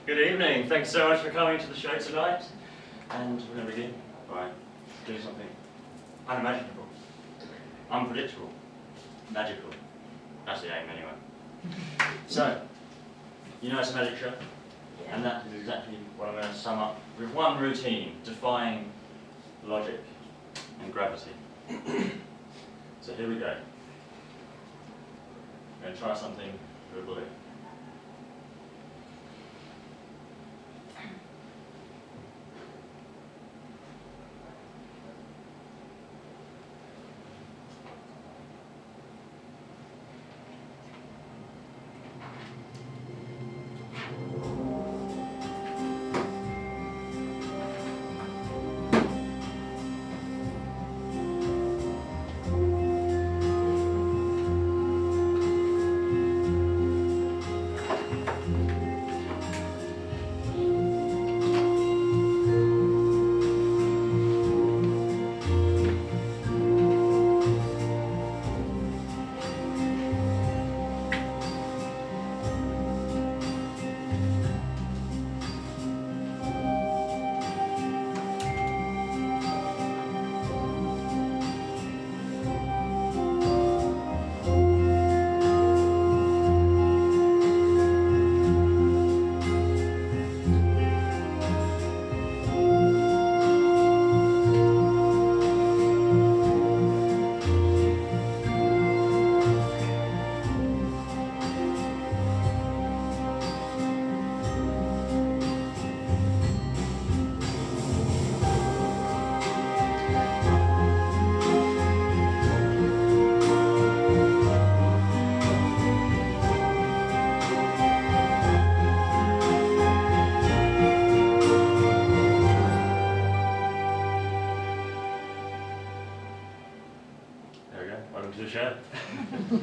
Good evening. Thanks so much for coming to the show tonight. And we're going to begin by doing something unimaginable, unpredictable, magical. That's the aim anyway. So, you know it's a magic show, and that is exactly what I'm going to sum up with one routine, defying logic and gravity. So here we go. We're going to try something with a balloon. Welcome to the show. So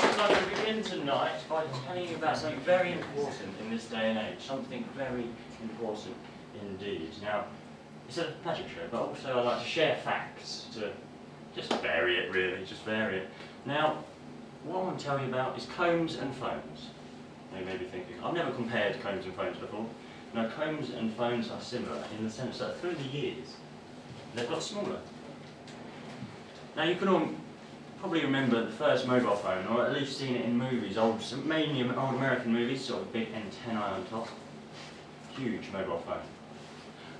I'm going to begin tonight by telling you about something very important in this day and age, something very important indeed. Now, it's a magic show, but also I like to share facts, to just vary it really, just vary it. Now, what I want to tell you about is combs and phones. Now you may be thinking, I've never compared combs and phones before. Now, combs and phones are similar in the sense that through the years, they've got smaller. Now you can all probably remember the first mobile phone, or at least seen it in movies, mainly old American movies, sort of big antennae on top. Huge mobile phone.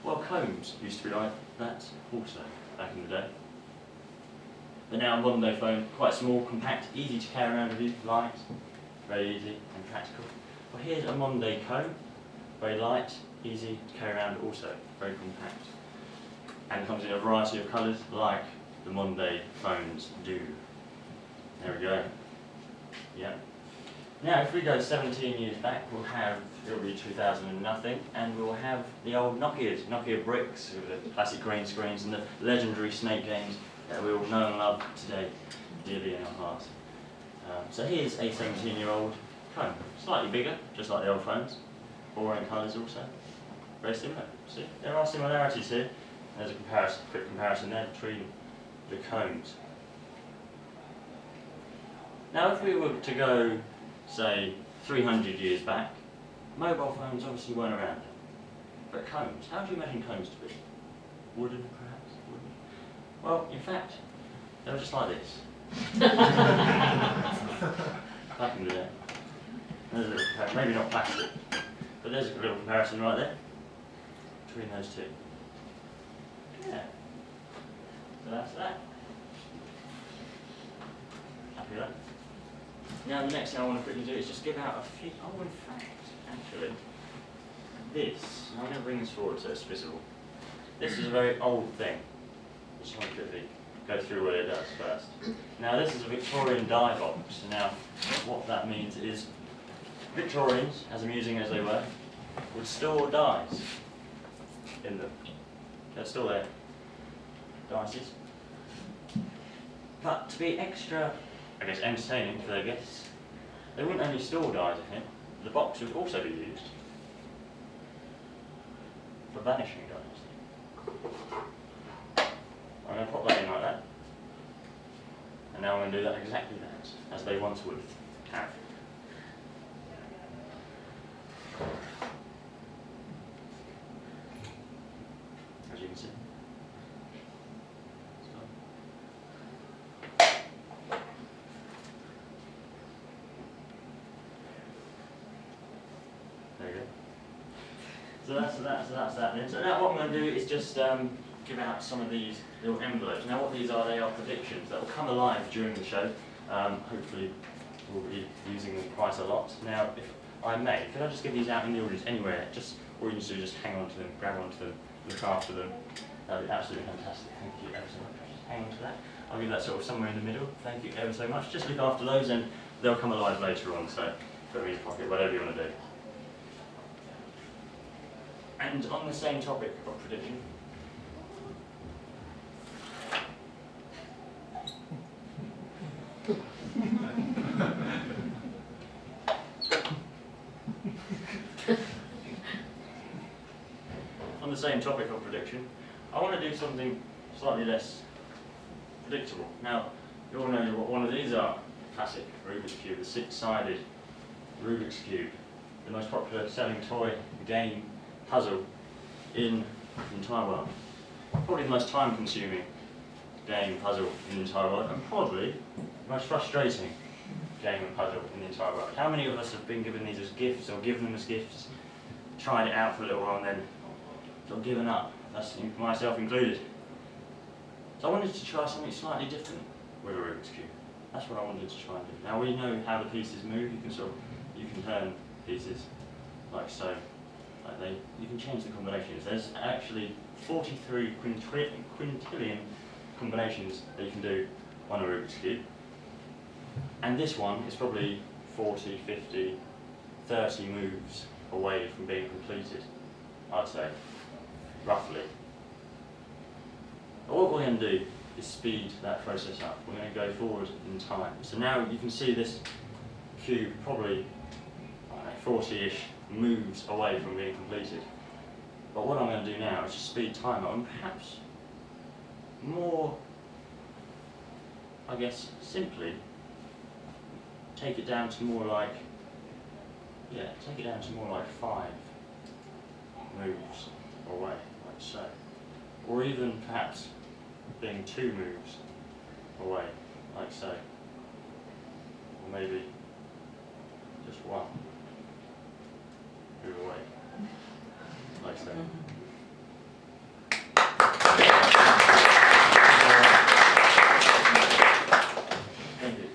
Well, combs used to be like that also, back in the day. But now a modern day phone, quite small, compact, easy to carry around with you, light, very easy and practical. Well, here's a modern day comb, very light, easy to carry around also, very compact. And comes in a variety of colours, like the modern day phones do. There we go. Yeah. Now, if we go 17 years back, it'll be 2000 and nothing, and we'll have the old Nokia bricks with the classic green screens and the legendary Snake games that we all know and love today, dearly in our hearts. So here's a 17-year-old phone, slightly bigger, just like the old phones, boring colours also, very similar. See, there are similarities here. There's a quick comparison there between the combs. Now if we were to go, say, 300 years back, mobile phones obviously weren't around. But combs, how do you imagine combs to be? Wooden, perhaps? Wooden? Well, in fact, they were just like this. Back in the day. There's a little, maybe not plastic, but there's a little comparison right there between those two. Yeah. So that's that. Happy with that? Now the next thing I want to quickly do is just give out a few, oh in fact, actually, this, I'm going to bring this forward so it's visible. This is a very old thing. Just want to quickly go through what it does first. Now this is a Victorian dye box. Now what that means is Victorians, as amusing as they were, would store dyes in them. They're still there. Dices. But to be extra, I guess, entertaining for their guests, they wouldn't only store dyes in it, the box would also be used for vanishing dyes. I'm going to pop that in like that. And now I'm going to do that exactly that, as they once would have. that's that then. So now what I'm going to do is just give out some of these little envelopes. Now what these are, they are predictions that will come alive during the show. Hopefully we'll be using them quite a lot. Now if I may, could I just give these out in the audience anywhere? Just all you need to do is just hang on to them, grab onto them, look after them. That would be absolutely fantastic. Thank you ever so much. Just hang on to that. I'll give that sort of somewhere in the middle. Thank you ever so much. Just look after those and they'll come alive later on, so put them in your pocket, whatever you want to do. And on the same topic of prediction, I want to do something slightly less predictable. Now, you all know what one of these are. Classic Rubik's Cube, the 6-sided Rubik's Cube, the most popular selling toy, game, puzzle in the entire world. Probably the most time-consuming game, puzzle in the entire world, and probably the most frustrating game and puzzle in the entire world. How many of us have been given these as gifts, or given them as gifts, tried it out for a little while and then sort of given up? That's myself included. So I wanted to try something slightly different with a Rubik's Cube. That's what I wanted to try and do. Now we know how the pieces move. You can turn pieces like so. You can change the combinations. There's actually 43 quintillion combinations that you can do on a Rubik's Cube. And this one is probably 40, 50, 30 moves away from being completed, I'd say, roughly. But what we're going to do is speed that process up. We're going to go forward in time. So now you can see this cube probably 40-ish moves away from being completed. But what I'm going to do now is just speed time up and perhaps more, I guess, simply take it down to more like, take it down to more like 5 moves away, like so. Or even perhaps being 2 moves away, like so. Or maybe just 1 move away, like so. Thank you.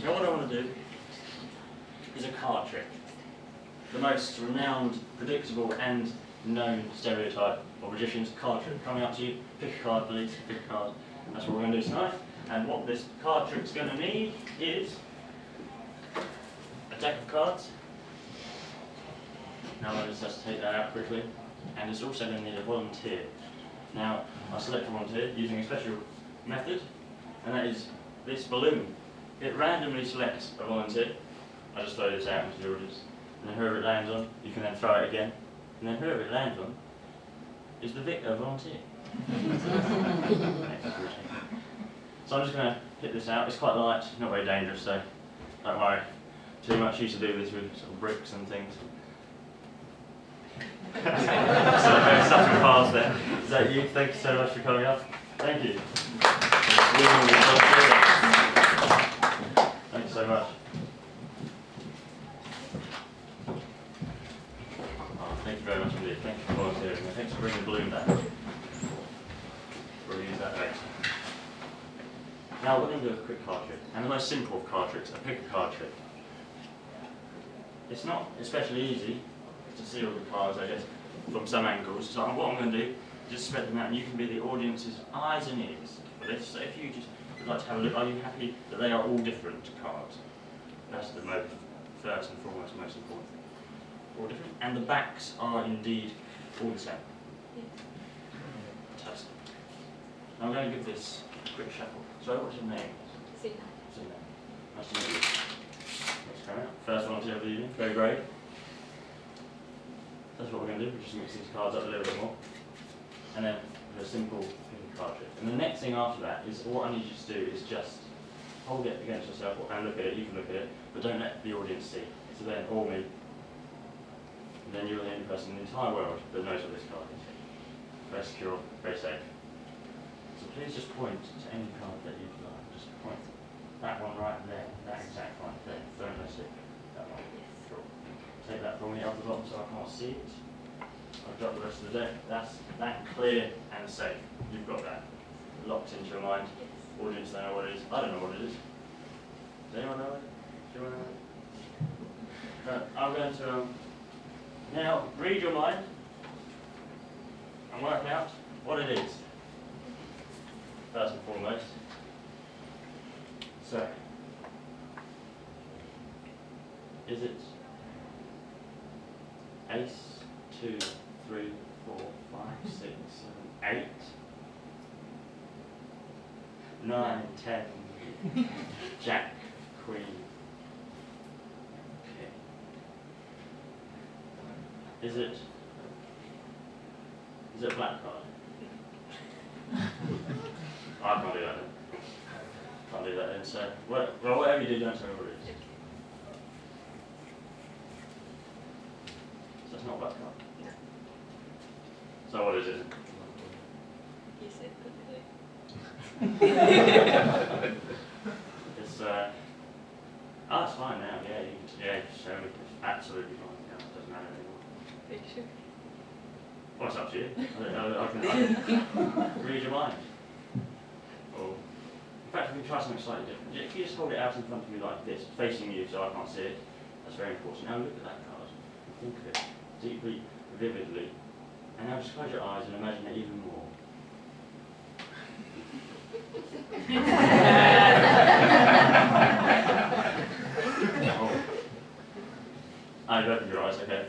Now what I want to do is a card trick. The most renowned, predictable and known stereotype of magicians, card trick. Coming up to you, pick a card please, pick a card. That's what we're going to do tonight. And what this card trick's going to need is a deck of cards. Now I'll just take that out quickly. And it's also going to need a volunteer. Now I select a volunteer using a special method, and that is this balloon. It randomly selects a volunteer. I just throw this out into the audience. And then whoever it lands on, you can then throw it again. And then whoever it lands on is the volunteer. So I'm just going to hit this out. It's quite light, not very dangerous, so don't worry too much. I used to do this with sort of bricks and things. So very stuck and fast there. Is that you? Thank you so much for coming up. Thank you. Thank you so much. Thank you very much indeed. Thank you for volunteering. And thanks for bringing the balloon back. We'll use that later. Now we're going to do a quick card trick. And the most simple of card tricks, a pick a card trick. It's not especially easy to see all the cards, I guess, from some angles. So what I'm going to do is just spread them out, and you can be the audience's eyes and ears for this. So if you just would like to have a look, are you happy that they are all different cards? That's the first and foremost most important thing. All different, and the backs are indeed all the same. Yes. Fantastic. Now I'm going to give this a quick shuffle. So what's your name? Sina. Sina. Nice to meet you. Let's come out. First volunteer of the evening. Very great. That's what we're going to do. We're just mix these cards up a little bit more. And then a simple card trick. And the next thing after that is what I need you to do is just hold it against yourself and look at it. You can look at it, but don't let the audience see. So then, or me. And then you're the only person in the entire world that knows what this card is. Very secure, very safe. So please just point to any card that you'd like. Just point. That one right there. That exact one there. Don't miss it. That one. Yes. Sure. take that from me off the bottom so I can't see it. I've got the rest of the deck. That's that clear and safe. You've got that locked into your mind. Audience don't know what it is. I don't know what it is. Does anyone know it? Do you want to know it? But I'm going to now read your mind and work out what it is. First and foremost. So, is it ace, 2, 3, 4, 5, 6, 7, 8, 9, 10, jack, queen? Okay. Is it a black card? I can't do that then. Can't do that then, so well, whatever you do, don't tell me what it is. So it's not a black card. No. So what is it? You said quickly. It's oh, it's fine now. Yeah, you can, yeah, show me. It's absolutely fine. Yeah, it doesn't matter anymore. Picture. Well, it's up to you. I can read your mind. Or, in fact, we can try something slightly different. If you just hold it out in front of you like this, facing you so I can't see it, that's very important. Now look at that card. Think of it deeply, vividly. And now just close your eyes and imagine it even more. Oh, you opened your eyes, okay.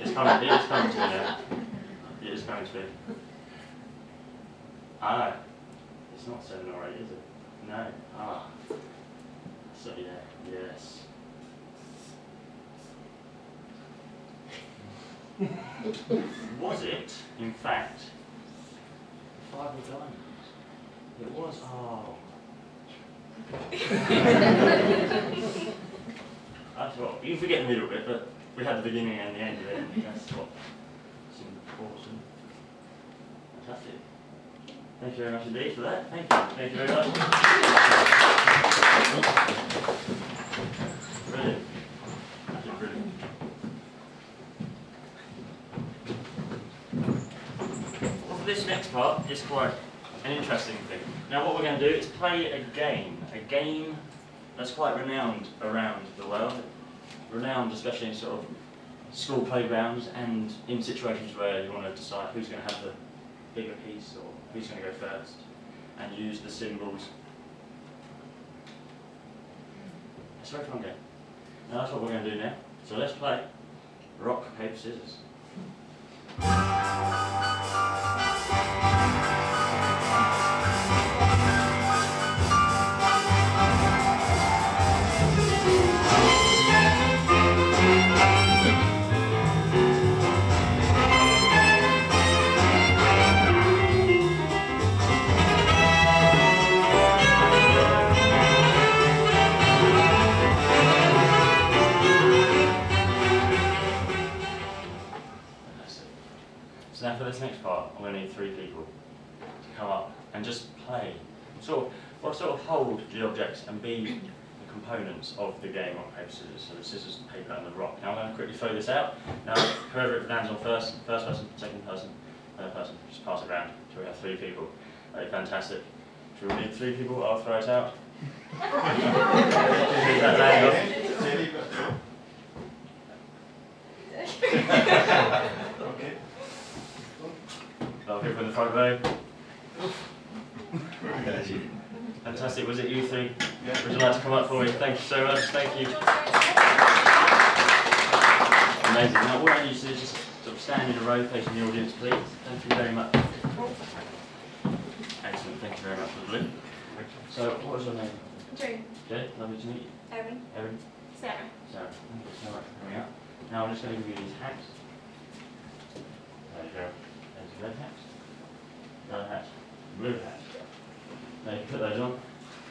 It's coming, it is coming to me now. It is coming to me. Ah, it's not 7 or 8, is it? No. Ah. So yeah, yes. Was it, in fact, 5 of diamonds? It was, oh. That's what, you can forget the middle bit, but we had the beginning and the end of it, that's what's important. Fantastic. Thank you very much indeed for that. Thank you. Thank you very much. Brilliant. Absolutely brilliant. Well, for this next part is quite an interesting thing. Now what we're going to do is play a game that's quite renowned around the world, renowned especially in sort of school playgrounds and in situations where you want to decide who's going to have the bigger piece or who's going to go first, and use the symbols. It's a very fun game. Now that's what we're going to do now. So let's play rock, paper, scissors. So now for this next part, I'm going to need 3 people to come up and just play. Sort of hold the objects and be the components of the game on paper, scissors. So the scissors, the paper and the rock. Now I'm going to quickly throw this out. Now whoever it lands on first person, second person, third person, just pass it around until we have 3 people. Okay, fantastic. Do we need 3 people? I'll throw it out. Okay. I'll give them the front row. Fantastic. Was it you 3? Yeah. Would you like to come up for me? Thank you so much. Thank you. Amazing. Now all I need to do is just sort of stand in a row facing the audience, please. Thank you very much. Excellent. Thank you very much for the blue. So, what was your name? Jane. Jay, lovely to meet you. Erin. Erin. Sarah. Sarah, thank you so much for coming out. Now I'm just going to give you these hats. There you go. There's a red hat, yellow hat, blue hat. Now you can put those on. You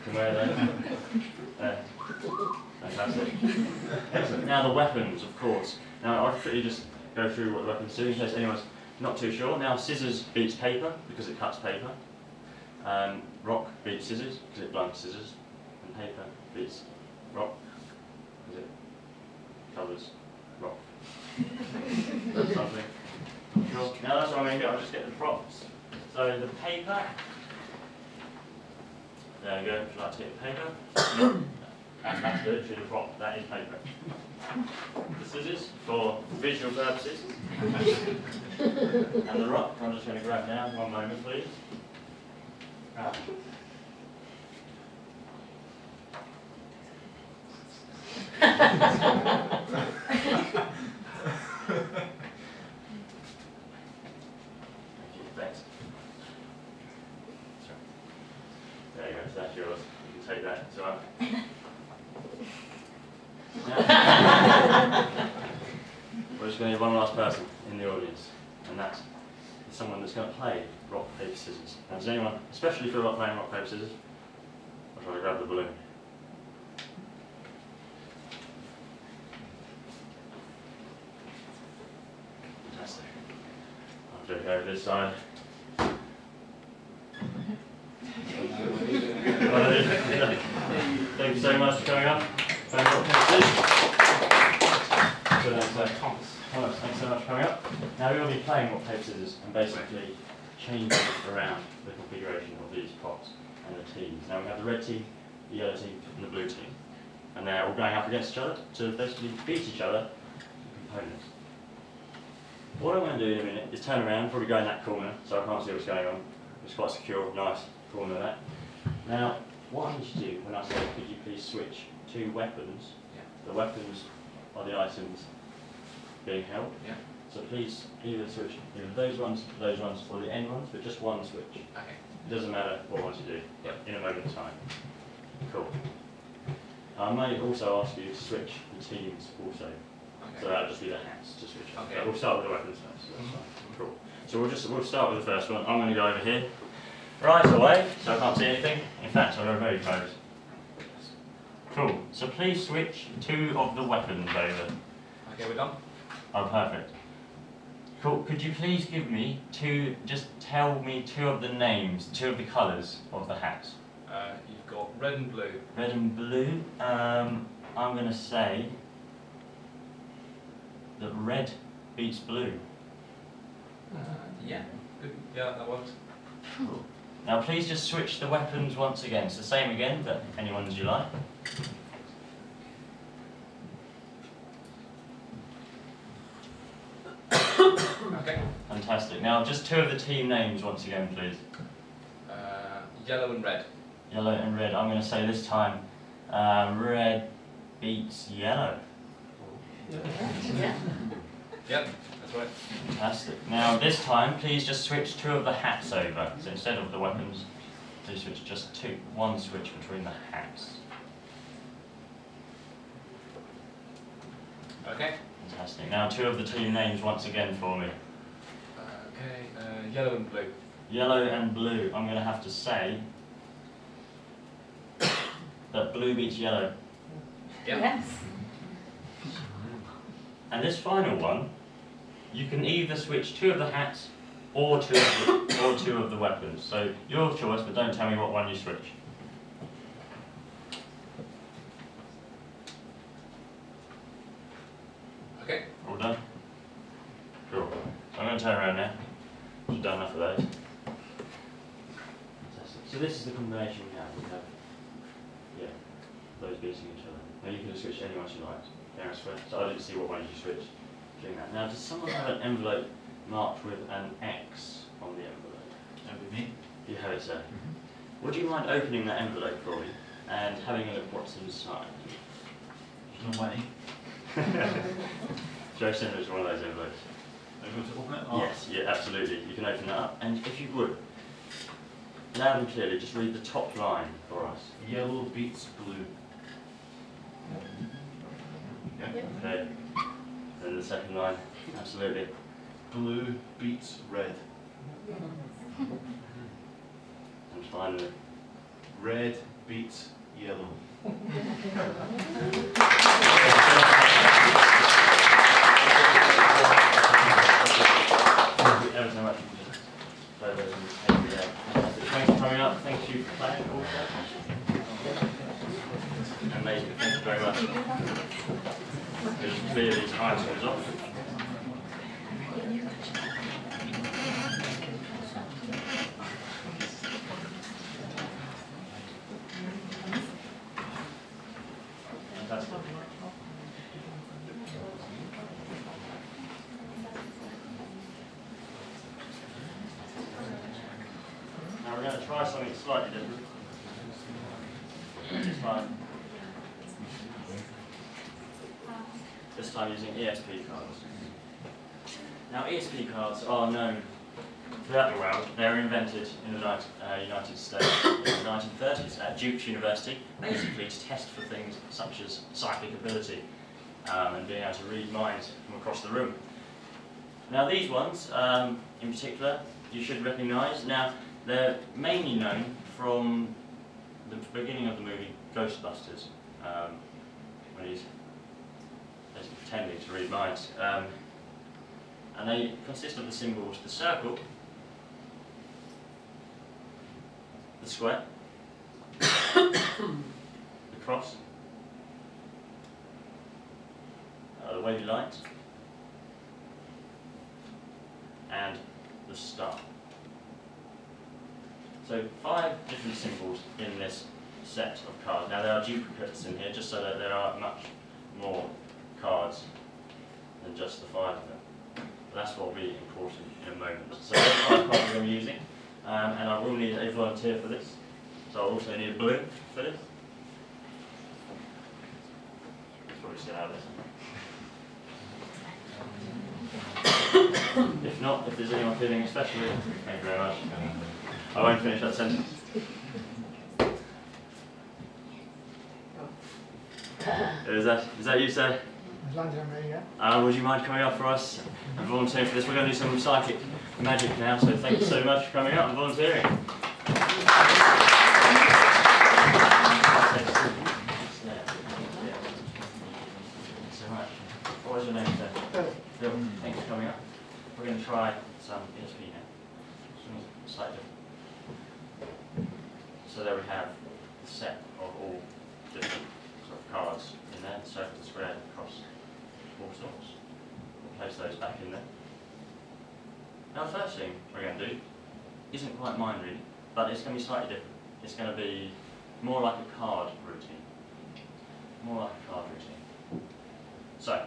can wear those. There. Fantastic. Excellent. Now the weapons, of course. Now I'll quickly just go through what the weapons do in case anyone's not too sure. Now scissors beats paper because it cuts paper. Rock beats scissors because it blunts scissors. And paper beats rock because it colours rock. That's something. Sure. Now that's what I'm going to do, I'll just get the props. So the paper, there we go, if you'd like to get the paper. That's literally the prop, that is paper. The scissors for visual purposes. And the rock, I'm just going to grab down, one moment please. Right. Thanks. Sorry. There you go, so that's yours. You can take that as well. We're just going to have one last person in the audience, and that's someone that's going to play rock, paper, scissors. Now, does anyone, especially if you're not playing rock, paper, scissors, I'll try to grab the balloon. Fantastic. I'll just go over this side. Thank you so much for coming up. Playing rock, paper, scissors. Thomas, thanks so much for coming up. Now we're going to be playing rock, paper, scissors and basically changing around the configuration of these pots and the teams. Now we have the red team, the yellow team and the blue team. And they're all going up against each other to basically beat each other with components. What I'm going to do in a minute is turn around, probably go in that corner so I can't see what's going on. It's quite secure, nice corner that. Now, what I need to do when I say could you please switch to weapons, the weapons are the items being held. Yeah. So please either switch either those ones, or the end ones, but just one switch. Okay. It doesn't matter what ones you do in a moment of time. Cool. I may also ask you to switch the teams also. Okay. So that'll just be the hats to switch. Okay. But we'll start with the weapons first. So that's fine. Cool. So we'll start with the first one. I'm going to go over here. Right away, so I can't see anything. In fact, I'll go very close. Cool. So please switch two of the weapons over. Okay, we're done. Oh, perfect. Cool. Could you please give me just tell me two of the names, two of the colours of the hats? You've got red and blue. Red and blue. I'm going to say that red beats blue. Yeah. Good. Yeah, that works. Cool. Now please just switch the weapons once again. It's the same again, but any ones you like. Okay. Fantastic. Now just two of the team names once again, please. Yellow and red. Yellow and red. I'm going to say this time, red beats yellow. Yeah. Yep, that's right. Fantastic. Now this time, please just switch two of the hats over. So instead of the weapons, please switch just one switch between the hats. Okay. Fantastic. Now two of the team names once again for me. Okay. Yellow and blue. Yellow and blue. I'm going to have to say that blue beats yellow. Yep. Yes. And this final one, you can either switch two of the hats or two of the weapons. So your choice, but don't tell me what one you switch. Okay. All done? Cool. So I'm going to turn around now. We've done enough of those. Fantastic. So this is the combination we have. We have, those beating each other. Now you can just switch any ones you like. Fair and square. So I didn't see what one you switched doing that. Now does someone have an envelope marked with an X on the envelope? That would be me. You have it, sir. Would you mind opening that envelope for me and having a look what's inside? There's no money. Joe sent us one of those envelopes. Are you going to open it? Oh. Yes, yeah, absolutely. You can open that up. And if you would, loud and clearly, just read the top line for us. Yellow beats blue. Yeah. Okay. Then the second line, absolutely. Blue beats red. And finally, Red beats yellow. thank you ever so much. Thanks for coming up. Thank you for playing also. Amazing. Thank you very much. Just clear these items off. Fantastic. Now we're going to try something slightly different. This time using ESP cards. Now ESP cards are known throughout the world. They were invented in the United States in the 1930s at Duke University, basically to test for things such as psychic ability and being able to read minds from across the room. Now these ones, in particular, you should recognise. Now they're mainly known from the beginning of the movie Ghostbusters, when he's basically pretending to read minds. And they consist of the symbols: the circle, the square, the cross, the wavy lines, and the star. So 5 different symbols in this set of cards. Now there are duplicates in here, just so that there are much more cards than just the 5 of them. But that's what will be important in a moment. So those 5 cards I'm using, and I will need a volunteer for this. So I'll also need a balloon for this. It's probably still out there. If not, if there's anyone feeling especially, thank you very much. I won't finish that sentence. Is that you, sir? Would you mind coming up for us and volunteering for this? We're going to do some psychic magic now, so thank you so much for coming up and volunteering. So much. What was your name, sir? Phil. Thanks for coming up. We're going to try some ESP now. Slightly different. So there we have the set of all different sort of cards in there, the circle, the square, the cross, all sorts. We'll place those back in there. Now the first thing we're going to do isn't quite mine really, but it's going to be slightly different. It's going to be more like a card routine. More like a card routine. So,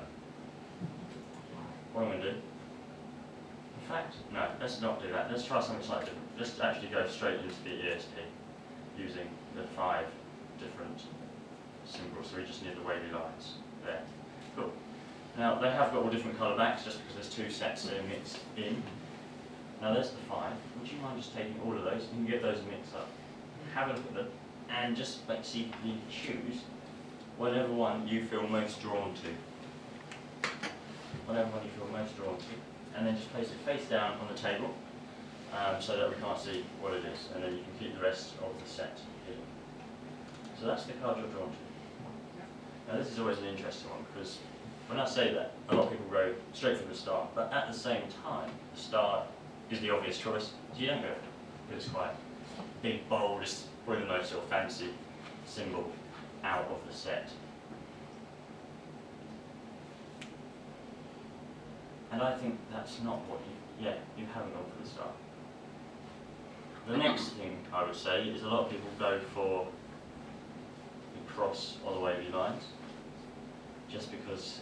what I'm going to do, in fact, no, let's not do that. Let's try something slightly different. Let's actually go straight into the ESP using the 5 different symbols. So we just need the wavy lines there. Cool. Now they have got all different colour backs just because there's 2 sets that are mixed in. Now there's the 5. Would you mind just taking all of those? You can get those mixed up. Have a look at them and just basically choose whatever one you feel most drawn to. Whatever one you feel most drawn to. And then just place it face down on the table so that we can't see what it is. And then you can keep the rest of the set hidden. So that's the card you're drawn to. Now this is always an interesting one because when I say that, a lot of people go straight for the star. But at the same time, the star is the obvious choice. So you don't go for it. It's quite big, bold, it's probably the most sort of fancy symbol out of the set. And I think that's not what you haven't gone for the star. The next thing I would say is a lot of people go for the cross or the wavy lines, just because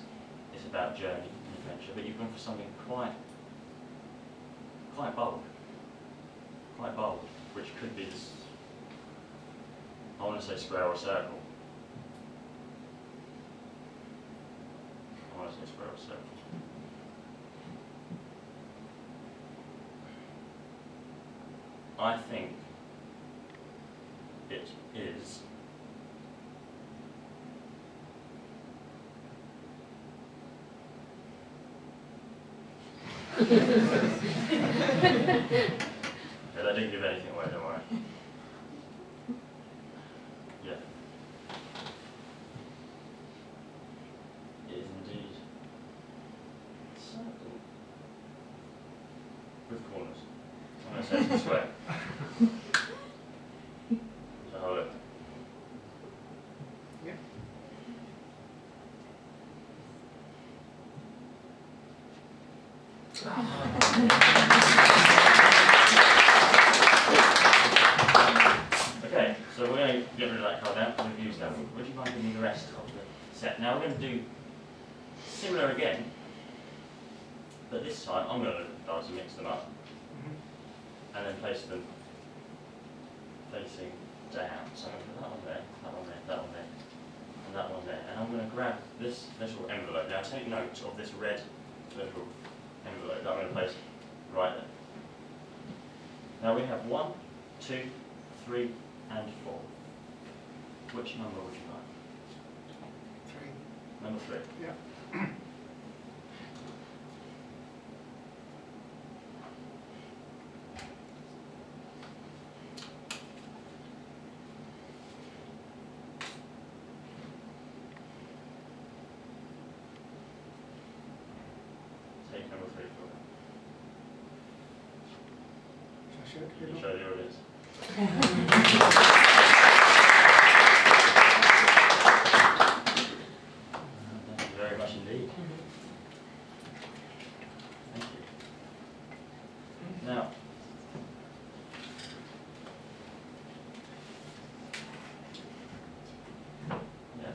it's about journey and adventure, but you've gone for something quite bold. Quite bold, which could be this, I want to say square or circle. I want to say square or circle. I think it is okay, that didn't give anything away, don't worry. Yeah. It is indeed a circle with corners. I'm going to say it's a square. So hold it. that card down, we've used that one. Would you mind giving me the rest of the set? Now we're going to do similar again, but this time I'm going to start to mix them up and then place them facing down. So I'm going to put that one there, that one there, that one there, and that one there. And I'm going to grab this little envelope. Now take note of this red little envelope that I'm going to place right there. Now we have 1, 2, 3, and 4. Which number would you like? 3. Number 3. Yeah. Take number 3 for So I me. should You can give show up. the audience. Thank you very much indeed. Thank you. Now, yeah.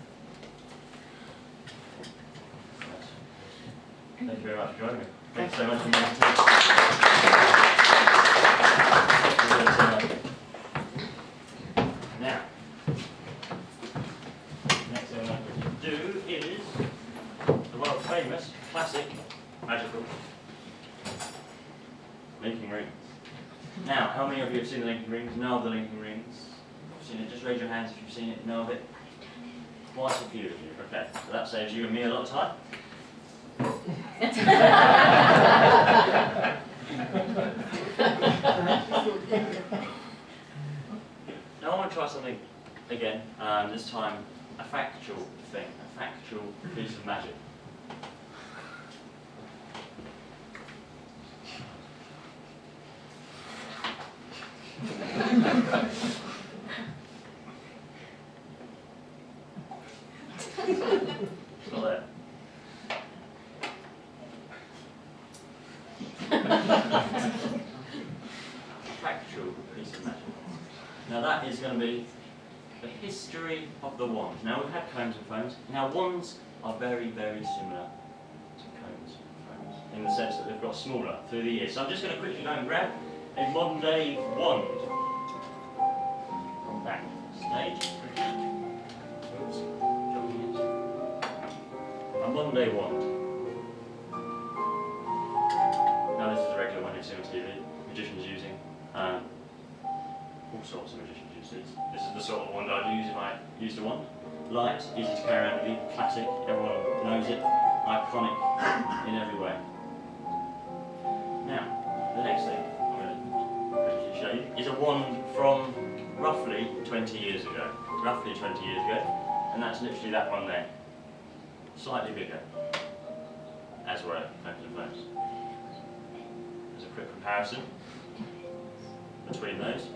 Thank you very much for joining me. Thank you so much for your time. Now, next thing I'm going to do is the world famous, classic, magical linking rings. Now, how many of you have seen the linking rings? Know of the linking rings? Seen it? Just raise your hands if you've seen it. Know of it? Quite a few of you. Okay, so that saves you and me a lot of time. Now I want to try something again, this time a factual thing, a factual piece of magic. It's not there. Factual piece of magic. Now that is going to be the history of the wand. Now we've had cones and phones. Now wands are very, very similar to cones and phones in the sense that they've got smaller through the years. So I'm just going to quickly go and grab a modern day wand from backstage. Oops, dropping it. A modern day wand. Now this is a regular one you've seen on TV. Magicians using. All sorts of magicians use these. This is the sort of wand I'd use if I used a wand. Light, easy to carry around with you, classic, everyone knows it, iconic in every way. Now, the next thing I'm going to quickly show you is a wand from roughly 20 years ago. Roughly 20 years ago, and that's literally that one there. Slightly bigger, as were cones and phones. There's a quick comparison between those.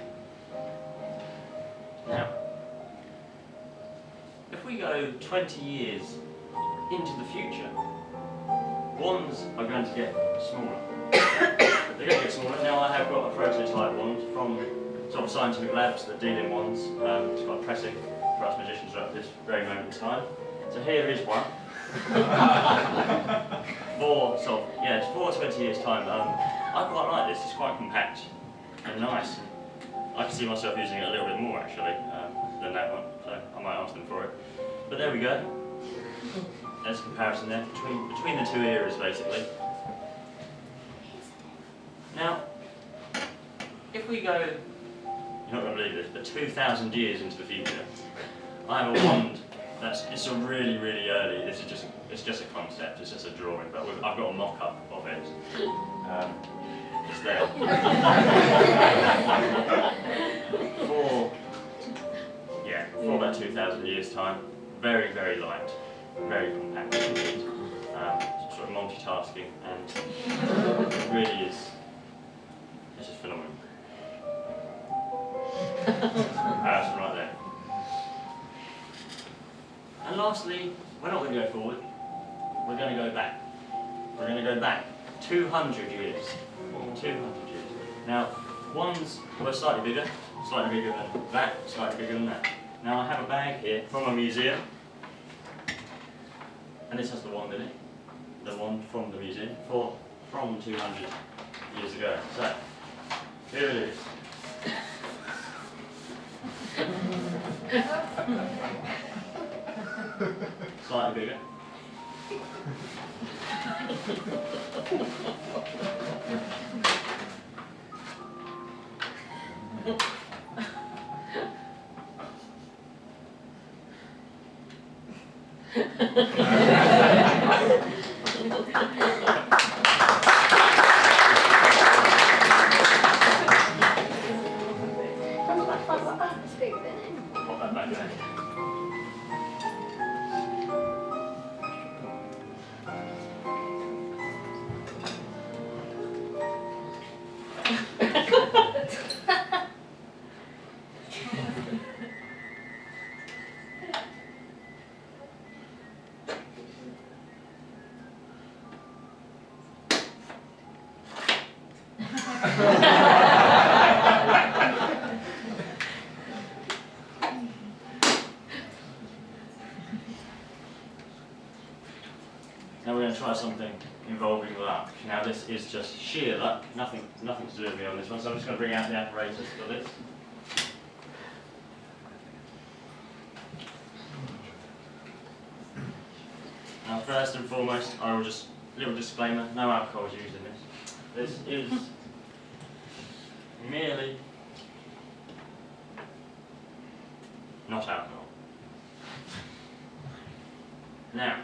Now, if we go 20 years into the future, wands are going to get smaller. They're going to get smaller. Now I have got a prototype wand from sort of scientific labs that deal in wands. It's quite pressing for us magicians at this very moment in time. So here is one. For 20 years time. I quite like this. It's quite compact and nice. I can see myself using it a little bit more actually than that one, so I might ask them for it. But there we go. There's a comparison there between the two eras basically. Now, if we go, you're not going to believe this, but 2,000 years into the future, I have a wand it's a really, really early. It's just a concept. It's just a drawing, but I've got a mock-up of it. It's there. For about 2,000 years time, very, very light, very compact indeed. Sort of multitasking, and it really is. It's just phenomenal. Comparison right there. And lastly, we're not going to go forward. We're going to go back. We're going to go back 200 years. 200 years. Now, wands were slightly bigger than that, slightly bigger than that. Now I have a bag here from a museum, and this has the wand in it, the wand from the museum, from 200 years ago. So, here it is. Slightly bigger. It's bigger than it. Pop that back there. Now we're going to try something involving luck. Now this is just sheer luck, nothing to do with me on this one, so I'm just going to bring out the apparatus for this. Now first and foremost, I will just, little disclaimer, no alcohol is used in this. This is merely not alcohol. Now,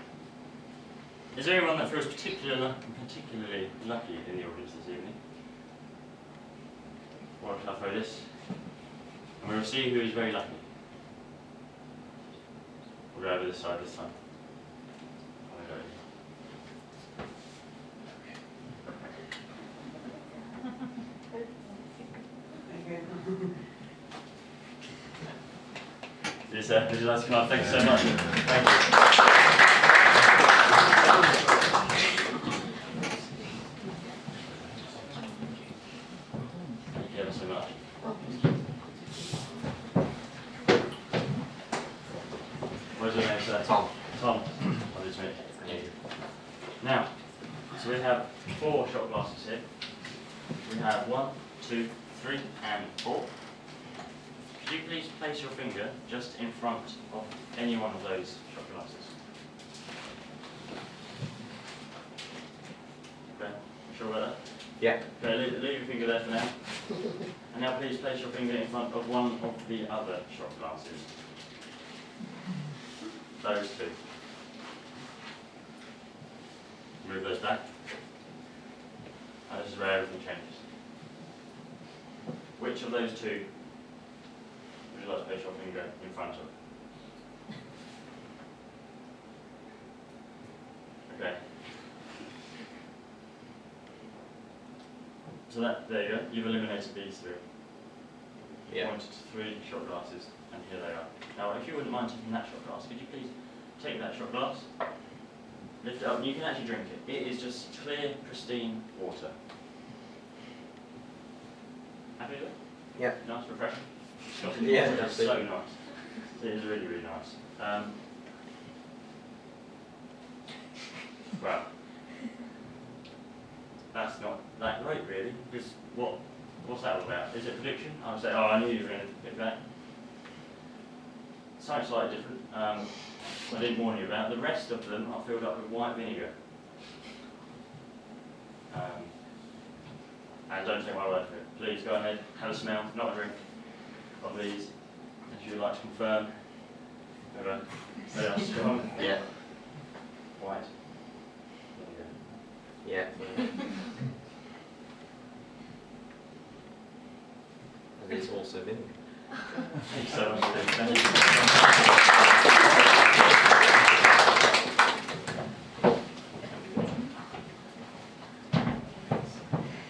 is there anyone that feels particularly lucky in the audience this evening? Well, I'll throw this, and we will see who is very lucky. We'll go over this side this time. I'll go here. Would you like to come up? Thank you so much. Thank you. Thank you ever so much. What is your name, sir? Tom. Tom. Lovely to meet you. Now, so we have 4 shot glasses here. We have 1, 2, 3, and 4. Could you please place your finger just in front of any one of those shot glasses? Okay, sure about that? Yeah. Okay, leave your finger there for now. And now please place your finger in front of one of the other shot glasses. Those 2. Move those back. And this is where everything changes. Which of those 2 would you like to place your finger in front of? Okay. So there you go, you've eliminated these 3. Yeah. Pointed to 3 shot glasses, and here they are. Now, if you wouldn't mind taking that shot glass, could you please take that shot glass, lift it up, and you can actually drink it. It is just clear, pristine water. Happy with it? Yeah. Nice, refreshing. Yeah, That's so absolutely. nice. It is really, really nice. Well, that's not that great, really, because what's that all about? Is it prediction? I would say, oh, I knew you were going to pick that. Something slightly different. I didn't warn you about. The rest of them are filled up with white vinegar. And don't take my word for it. Please go ahead, have a smell, not a drink of these. If you'd like to confirm, they are strong. Yeah. White. Yeah. And it's also vinegar. Thank you so much for this. Thank you.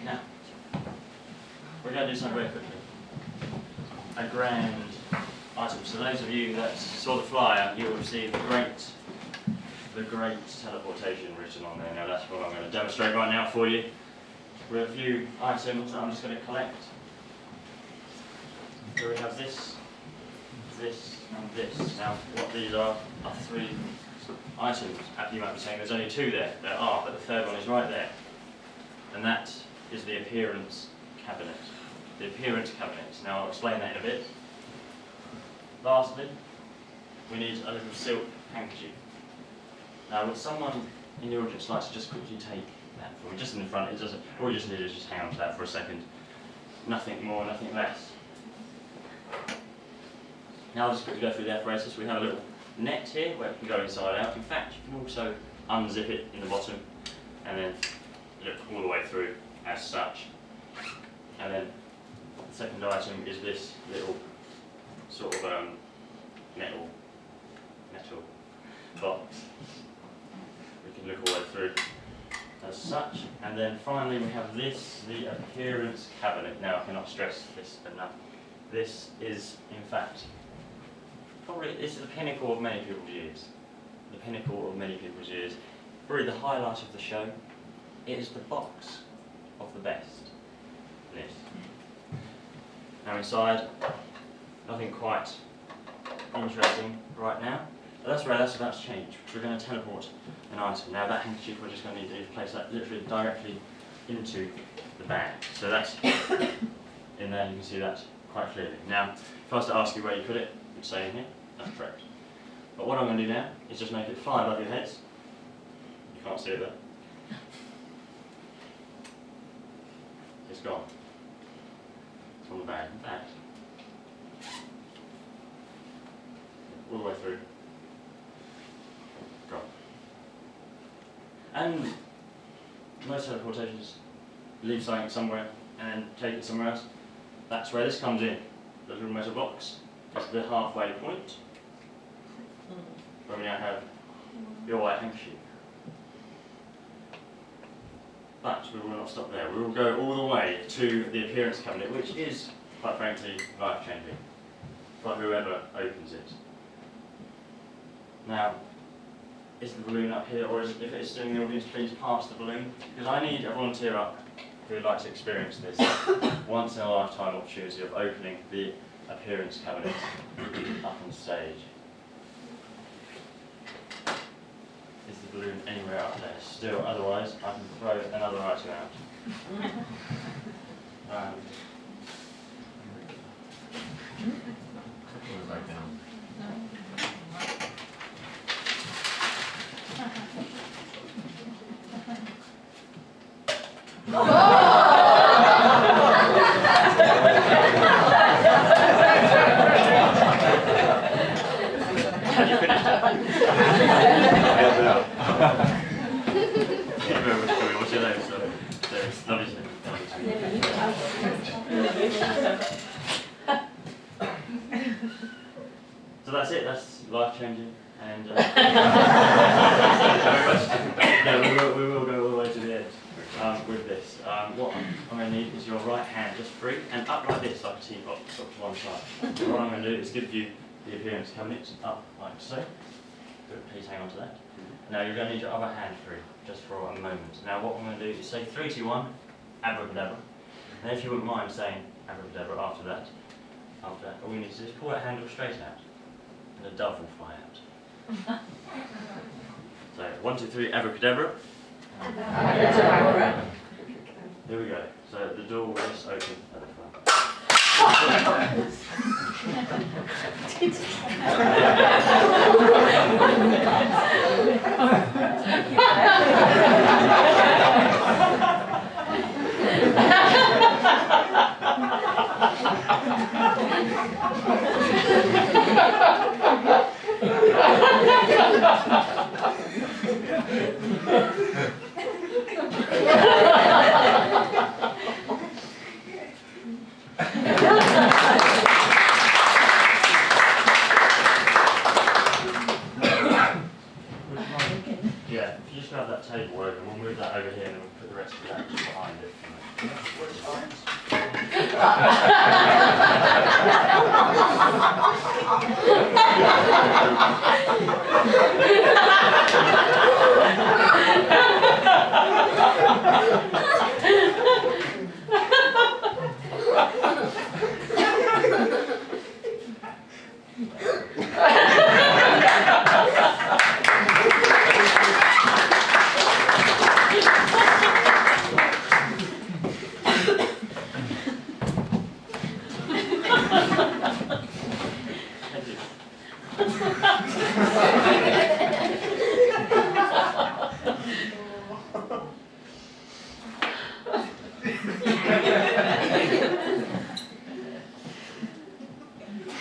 Now, we're going to do something very quickly. A grand item. So those of you that saw the flyer, you will see the great teleportation written on there. Now that's what I'm going to demonstrate right now for you. We have a few items that I'm just going to collect. So we have this this, and this. Now, what these are three items. You might be saying there's only two there. There are, but the third one is right there. And that is the appearance cabinet. The appearance cabinet. Now, I'll explain that in a bit. Lastly, we need a little silk handkerchief. Now, would someone in the audience like to just quickly take that for me, just in the front? It doesn't. All you just need is just hang on to that for a second. Nothing more, nothing less. Now, I'll just quickly go through the apparatus. We have a little net here where it can go inside out. In fact, you can also unzip it in the bottom and then look all the way through as such. And then the second item is this little sort of metal box. We can look all the way through as such. And then finally we have this, the appearance cabinet. Now I cannot stress this enough. This is in fact this is the pinnacle of many people's years. The pinnacle of many people's years. Probably the highlight of the show. It is the box of the best. This. Now inside, nothing quite interesting right now. But that's where that's about to change. We're going to teleport an item. Now that handkerchief, we're just going to need to place that literally directly into the bag. So that's in there, you can see that quite clearly. Now, if I was to ask you where you put it, you'd say in here. That's correct. But what I'm going to do now is just make it fly above your heads. You can't see it there. It's gone. It's on the bag. In fact, all the way through. Gone. And most teleportations leave something somewhere and then take it somewhere else. That's where this comes in. The little metal box is the halfway point where we now have your white handkerchief. But we will not stop there. We will go all the way to the appearance cabinet, which is, quite frankly, life-changing for whoever opens it. Now, is the balloon up here, or is it, if it's still in the audience, please pass the balloon, because I need a volunteer up who would like to experience this once in a lifetime opportunity of opening the appearance cabinet up on stage. Is the balloon anywhere up there still? Otherwise, I can throw another item out. Have you finished it? Thank you very much for coming. What's your name, sir? It's lovely to meet you. So that's it. That's life-changing, and we will go all the way to the end with this. What I'm going to need is your right hand just free and up like this, like a teapot, up to one side. So what I'm going to do is give you the appearance cabinet up like so. Good, please hang on to that. Now you're going to need your other hand free, just for a moment. Now what I'm going to do is say 3, 2, 1, abracadabra. And if you wouldn't mind saying abracadabra after that, all we need to do is pull that handle straight out, and a dove will fly out. So 1, 2, 3, abracadabra. Here we go. So the door will just open at the front.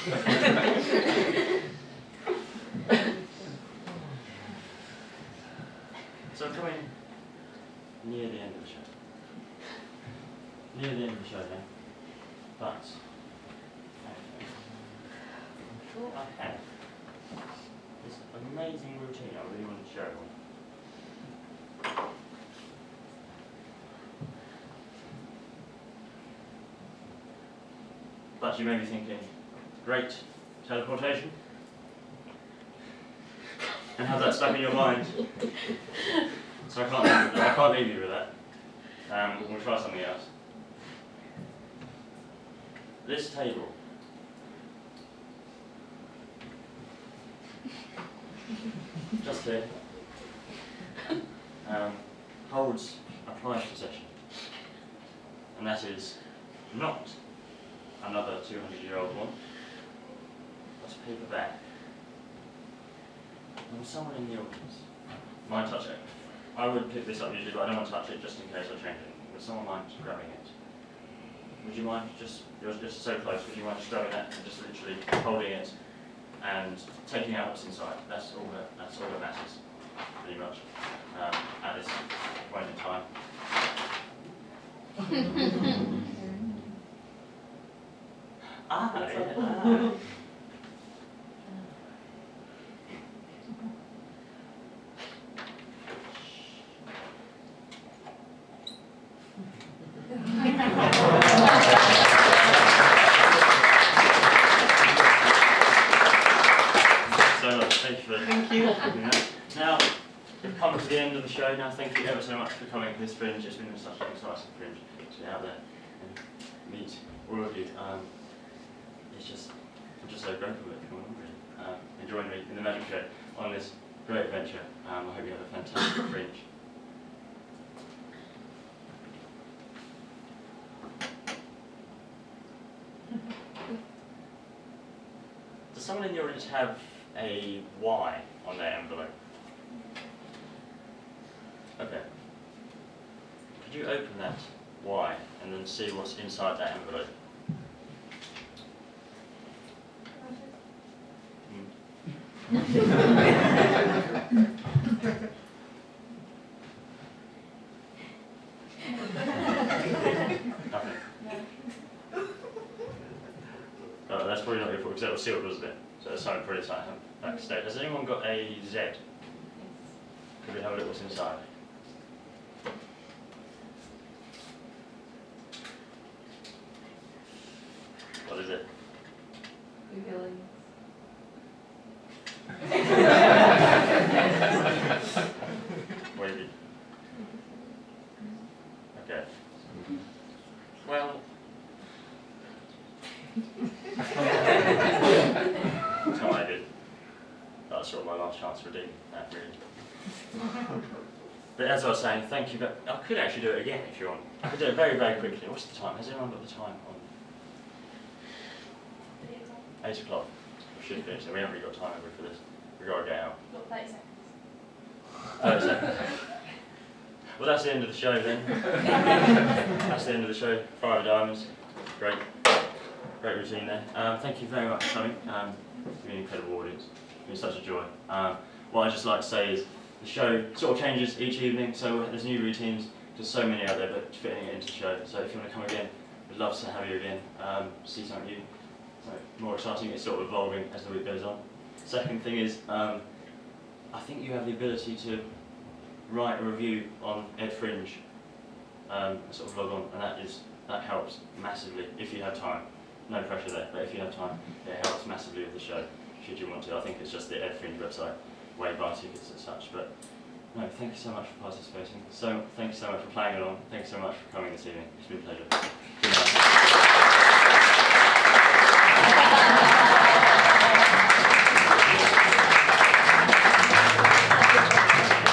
So I'm coming near the end of the show. Near the end of the show now. But I'm sure I have this amazing routine I really want to share with you. But you may be thinking, great teleportation, and have that stuck in your mind. So I can't leave you with that. We'll try something else. This table just here holds a prized possession, and that is not another 200-year-old one, but a paper bag. And someone in the audience might touch it. I would pick this up usually, but I don't want to touch it just in case I change it. Would someone mind grabbing it? Would you mind you're just so close, would you mind just grabbing it and just literally holding it and taking out what's inside? That's all that matters, pretty much, at this point in time. So much, thank you for doing that. Now, we've come to the end of the show. Now, thank you ever so much for coming to this fringe. It's been such an exciting fringe to be out there and meet all of you. I'm just so grateful that you're coming on, really. And join me in the Magic Show on this great adventure. I hope you have a fantastic fringe. Does someone in the audience have a Y on their envelope? Okay. Could you open that Y and then see what's inside that envelope? Nothing. Oh, that's probably not your fault because it was sealed, wasn't it? So it's something pretty tight backstage. Has anyone got a Z? Could we have a look what's inside? What is it? Revealing. Wavy. Okay. Well. It's not what I did. That's sort of my last chance to redeem that, really. But as I was saying, thank you. I could actually do it again if you want. I could do it very, very quickly. What's the time? Has anyone got the time on? 8 o'clock. We should finish. We haven't really got time over for this. We've got to get out. Got 30 seconds. 30 seconds. Well, that's the end of the show then. That's the end of the show. Fire of Diamonds. Great. Great routine there. Thank you very much for coming. You've been an incredible audience. It's been such a joy. What I'd just like to say is the show sort of changes each evening, so there's new routines. There's so many out there, but fitting it into the show. So if you want to come again, we'd love to have you again. See something new, something more exciting. It's sort of evolving as the week goes on. Second thing is, I think you have the ability to write a review on Ed Fringe, sort of log on, and that helps massively if you have time. No pressure there, but if you have time, it helps massively with the show, should you want to. I think it's just the Ed Fringe website, where you buy tickets and such. But no, thank you so much for participating. Thank you so much for playing along. Thank you so much for coming this evening. It's been a pleasure. Good night.